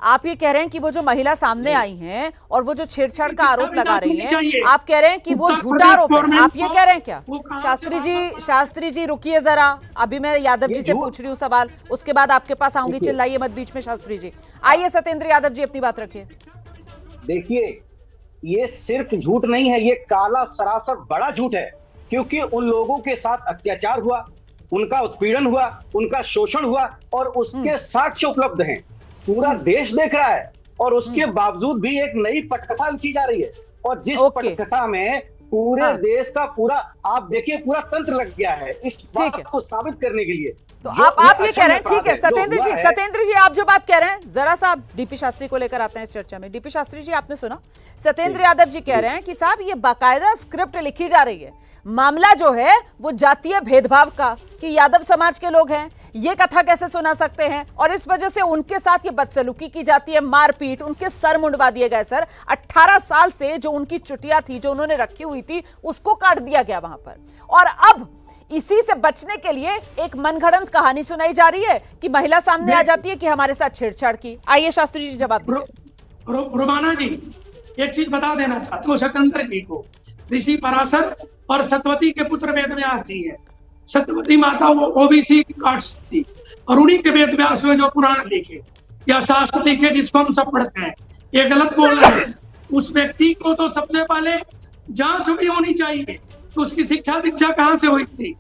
आप ये कह रहे हैं कि वो जो महिला सामने आई हैं और वो जो छेड़छाड़ का आरोप लगा रही हैं, आप कह रहे हैं कि वो झूठा आरोप है, आप ये कह रहे हैं क्या? शास्त्री जी रुकिए जरा, अभी मैं यादव जी से पूछ रही हूँ सवाल, उसके बाद आपके पास आऊंगी, चिल्लाइए मत बीच में। शास्त्री जी आइए, सत्येंद्र यादव जी अपनी बात रखिए। देखिए, ये सिर्फ झूठ नहीं है, ये काला सरासर बड़ा झूठ है, क्योंकि उन लोगों के साथ अत्याचार हुआ, उनका उत्पीड़न हुआ, उनका शोषण हुआ और उसके साक्ष्य उपलब्ध हैं, पूरा देश देख रहा है। और उसके बावजूद भी एक नई पटकथा लिखी जा रही है, और जिस पटकथा में पूरे देश का पूरा, आप देखिए, पूरा तंत्र लग गया है इस बात को साबित करने के लिए। तो आप ये कह रहे हैं, ठीक है सत्येंद्र जी आप जो बात कह रहे हैं, जरा सा डीपी शास्त्री को लेकर आते हैं इस चर्चा में। डीपी शास्त्री जी आपने सुना, सत्येंद्र यादव जी कह रहे हैं कि साहब ये बाकायदा स्क्रिप्ट लिखी जा रही है, मामला जो है वो जातीय भेदभाव का, कि यादव समाज के लोग हैं, ये कथा कैसे सुना सकते हैं, और इस वजह से उनके साथ ये बदसलूकी की जाती है, मारपीट, उनके सर मुंडवा दिए गए। सर 18 साल से जो उनकी चुटिया थी, जो उन्होंने रखी हुई थी, उसको काट दिया गया वहां पर। और अब इसी से बचने के लिए एक मनगढ़ंत कहानी सुनाई जा रही है कि महिला सामने आ जाती है कि हमारे साथ छेड़छाड़ की। आइए शास्त्री जी जवाब दीजिए। रोमाना जी एक चीज बता देना चाहता हूँ शतंत्र जी को, ऋषि पराशर और सतवती के पुत्र वेदव्यास जी है। सतवती माता वो ओबीसी कास्ट थी, और उन्हीं के वेदव्यास में जो पुराण लिखे या शास्त्र लिखे जिसको हम सब पढ़ते हैं, ये गलत बोल रहे हैं। उस व्यक्ति को तो सबसे पहले जांच भी होनी चाहिए, तो उसकी शिक्षा दीक्षा कहाँ से हुई थी?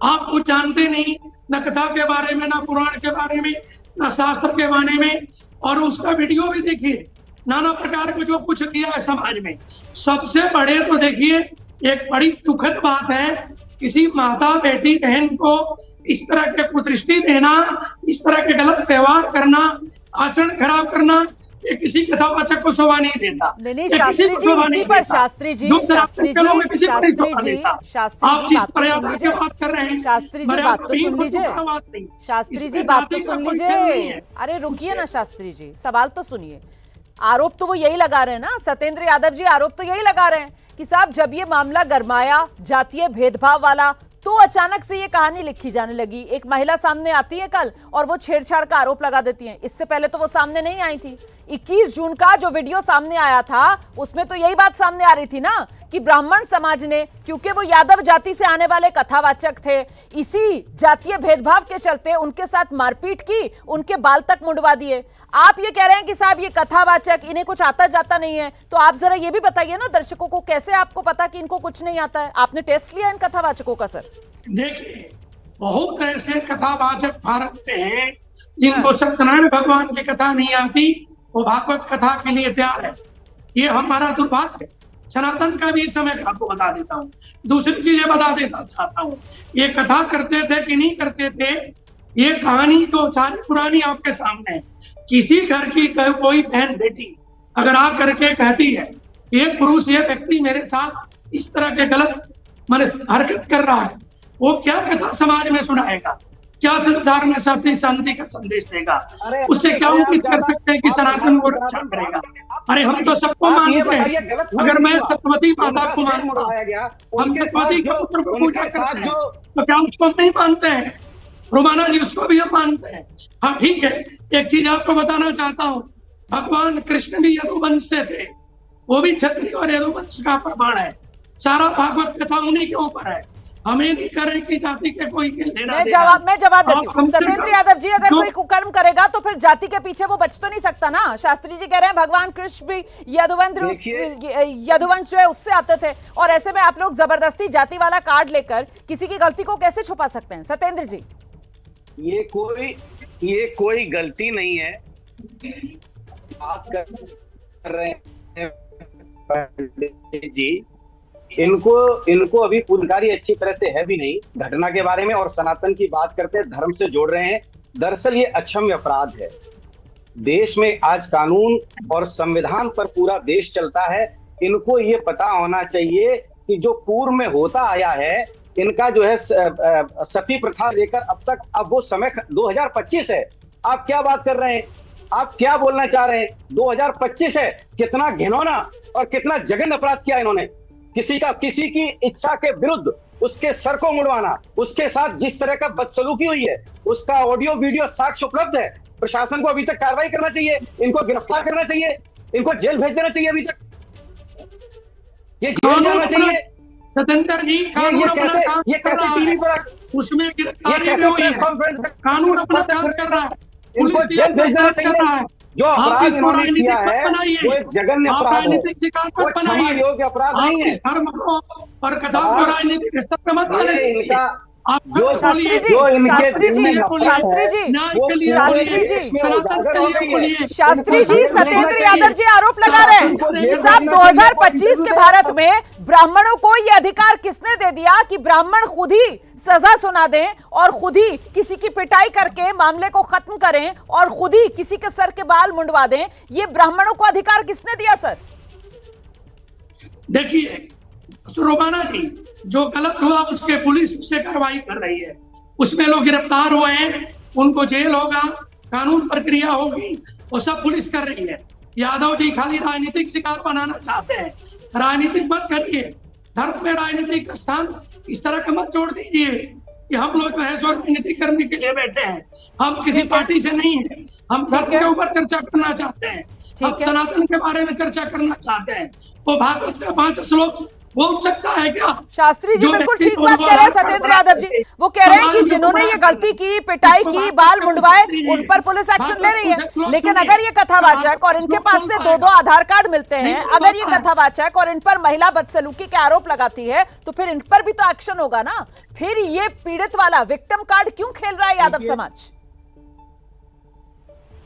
आप कुछ जानते नहीं, न कथा के बारे में, न पुराण के बारे में, न शास्त्र के बारे में। और उसका वीडियो भी देखिए, नाना प्रकार को जो कुछ किया है समाज में। सबसे बड़े तो देखिए, एक बड़ी दुखद बात है, किसी माता बेटी बहन को इस तरह के कुदृष्टि देना, इस तरह के गलत व्यवहार करना, आचरण खराब करना, ये किसी कथावाचक को शोभा नहीं देता। शास्त्री जी, आप जिस प्रयास की बात कर रहे हैं, शास्त्री जी बात तो सुन लीजिए। शास्त्री जी बात तो सुन लीजिए, अरे रुकिए ना शास्त्री जी, सवाल तो सुनिए। आरोप तो वो यही लगा रहे हैं ना, सत्येंद्र यादव जी आरोप तो यही लगा रहे हैं कि साहब जब ये मामला गरमाया जातीय भेदभाव वाला, तो अचानक से ये कहानी लिखी जाने लगी। एक महिला सामने आती है कल और वो छेड़छाड़ का आरोप लगा देती है। इससे पहले तो वो सामने नहीं आई थी। 21 जून का जो वीडियो सामने आया था, उसमें तो यही बात सामने आ रही थी ना कि ब्राह्मण समाज ने, क्योंकि वो यादव जाति से आने वाले कथावाचक थे, इसी जातीय भेदभाव के चलते उनके साथ मारपीट की, उनके बाल तक मुंडवा दिए। आप ये कह रहे हैं कि साहब ये कथावाचक, इन्हें कुछ आता जाता नहीं है, तो आप जरा ये भी बताइए ना दर्शकों को, कैसे आपको पता कि इनको कुछ नहीं आता है? आपने टेस्ट लिया इन कथावाचकों का? सर देखिए, बहुत ऐसे कथावाचक भारत में हैं जिनको सत्यनारायण भगवान की कथा नहीं आती, वो भागवत कथा के लिए तैयार है। ये हमारा दुर्भाग्य है। सनातन का भी समय आपको बता देता हूँ, दूसरी चीजें बता देना चाहता हूँ। ये कथा करते थे कि नहीं करते थे, ये कहानी जो सारी पुरानी आपके सामने है। किसी घर की कोई बहन बेटी अगर आ करके कहती है, एक पुरुष, ये व्यक्ति मेरे साथ इस तरह के गलत हरकत कर रहा है, वो क्या कथा समाज में सुनाएगा? क्या संसार में शांति का संदेश देगा? उससे क्या उम्मीद कर सकते हैं कि सनातन को रक्षा करेगा? अरे हम तो सबको मानते हैं। अगर मैं सत्यवती माता को मानता, हम सत्यवती के पुत्र को पूजा करते हैं, तो क्या उसको नहीं मानते हैं? रोमाना जी उसको भी हम मानते हैं। हाँ ठीक है, एक चीज आपको बताना चाहता हूँ, भगवान कृष्ण भी यदुवंश से थे, वो भी क्षत्रिय और यदुवंश का प्रमाण है। सारा भागवत कथा उन्हीं के ऊपर है। हमें नहीं करे कि जाति के कोई मैं जवाब देती हूँ। सत्येंद्र यादव जी, अगर कोई कुकर्म करेगा तो फिर जाति के पीछे वो बच तो नहीं सकता ना। शास्त्री जी कह रहे हैं भगवान कृष्ण भी यदुवंश जो है उससे आते थे, और ऐसे में आप लोग जबरदस्ती जाति वाला कार्ड लेकर किसी की गलती को कैसे छुपा सकते हैं? सत्येंद्र जी, ये कोई गलती नहीं है। बात कर रहे हैं जी, इनको अभी पूरी अच्छी तरह से है भी नहीं घटना के बारे में, और सनातन की बात करते हैं, धर्म से जोड़ रहे हैं। दरअसल ये अक्षम्य अपराध है। देश में आज कानून और संविधान पर पूरा देश चलता है। इनको ये पता होना चाहिए कि जो पूर्व में होता आया है, इनका जो है सती प्रथा लेकर अब तक, अब वो समय 2025 है। आप क्या बात कर रहे हैं? आप क्या बोलना चाह रहे हैं? 2025 है। कितना घिनौना और कितना जघन्य अपराध किया इन्होंने। किसी की इच्छा के विरुद्ध उसके सर को मुड़वाना, उसके साथ जिस तरह का बदसलूकी हुई है उसका ऑडियो वीडियो साक्ष्य उपलब्ध है। प्रशासन को अभी तक कार्रवाई करना चाहिए, इनको गिरफ्तार करना चाहिए, इनको जेल भेज देना चाहिए। अभी तक ये जेल जाना चाहिए। सतेंद्र जी, कानून अपना काम कर रहा है, उसमें गिरफ्तारी भी हुई है, कानून अपना काम कर रहा है, इनको जेल भेज देना चाहिए। जो अपराध इन्होंने किया है वो एक जघन्य अपराध है, राजनीतिक शिकार मत बनाइए, योग्य अपराध नहीं है। धर्म को और कथा को राजनीतिक स्तर पे मत बनाइए। इनका आप शास्त्री जी, जो इनके शास्त्री जी, शास्त्री जी, शास्त्री जी, सत्येंद्र यादव जी आरोप लगा रहे हैं कि साहब 2025 के भारत में ब्राह्मणों को ये अधिकार किसने दे दिया कि ब्राह्मण खुद ही सजा सुना दें और खुद ही किसी की पिटाई करके मामले को खत्म करें और खुद ही किसी के सर के बाल मुंडवा दें। ये ब्राह्मणों को अधिकार किसने दिया सर? देखिए रोमाना जी, जो गलत हुआ उसके पुलिस उससे कार्रवाई कर रही है, उसमें लोग गिरफ्तार हुए हैं, उनको जेल होगा, कानून प्रक्रिया होगी, वो सब पुलिस कर रही है। यादव जी खाली राजनीतिक शिकार बनाना चाहते हैं, राजनीतिक मत करिए, धर्म में राजनीतिक स्थान इस तरह का मत जोड़ दीजिए कि हम लोग बहस और राजनीति करने के लिए बैठे हैं। हम किसी पार्टी से नहीं है, हम धर्म के ऊपर चर्चा करना चाहते हैं, हम सनातन के बारे में चर्चा करना चाहते हैं। वो भागवत का 5 श्लोक बोल सकता है क्या? शास्त्री जी बिल्कुल ठीक बात कह रहे हैं सत्येंद्र यादव जी। वो कह रहे हैं कि जिन्होंने ये गलती की, पिटाई की, बाल मुंडवाए, उन पर पुलिस एक्शन ले रही है। लेकिन अगर ये कथावाचक और इनके पास से 2-2 आधार कार्ड मिलते हैं, अगर ये कथावाचक और इन पर महिला बदसलूकी के आरोप लगाती है तो फिर इन पर भी तो एक्शन होगा ना। फिर ये पीड़ित वाला विक्टिम कार्ड क्यों खेल रहा है यादव समाज?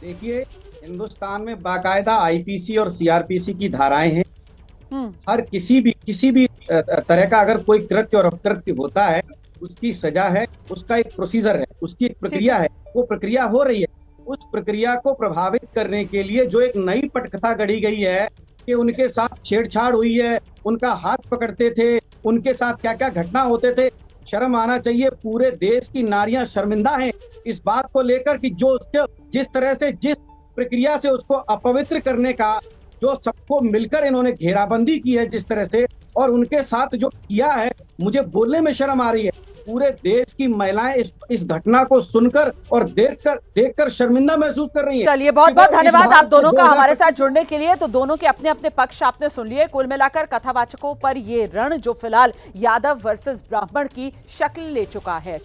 देखिए, हिंदुस्तान में बाकायदा आईपीसी और सीआरपीसी की धाराएं हैं। हर किसी भी तरह का अगर कोई कृत्य और अपकृत्य होता है उसकी सजा है, उसका एक प्रोसीजर है, उसकी एक प्रक्रिया है, वो प्रक्रिया हो रही है। उस प्रक्रिया को प्रभावित करने के लिए जो एक नई पटकथा गढ़ी गई है कि उनके साथ छेड़छाड़ हुई है, उनका हाथ पकड़ते थे, उनके साथ क्या क्या घटना होते थे, शर्म आना चाहिए। पूरे देश की नारियां शर्मिंदा हैं इस बात को लेकर कि जो जिस तरह से जिस प्रक्रिया से उसको अपवित्र करने का जो सबको मिलकर इन्होंने घेराबंदी की है जिस तरह से, और उनके साथ जो किया है, मुझे बोलने में शर्म आ रही है। पूरे देश की महिलाएं इस घटना को सुनकर और देखकर शर्मिंदा महसूस कर रही हैं। चलिए, बहुत बहुत धन्यवाद आप दोनों का हमारे साथ जुड़ने के लिए। तो दोनों के अपने अपने पक्ष आपने सुन लिए। कुल मिलाकर कथावाचकों पर ये रण जो फिलहाल यादव वर्सेस ब्राह्मण की शक्ल ले चुका है।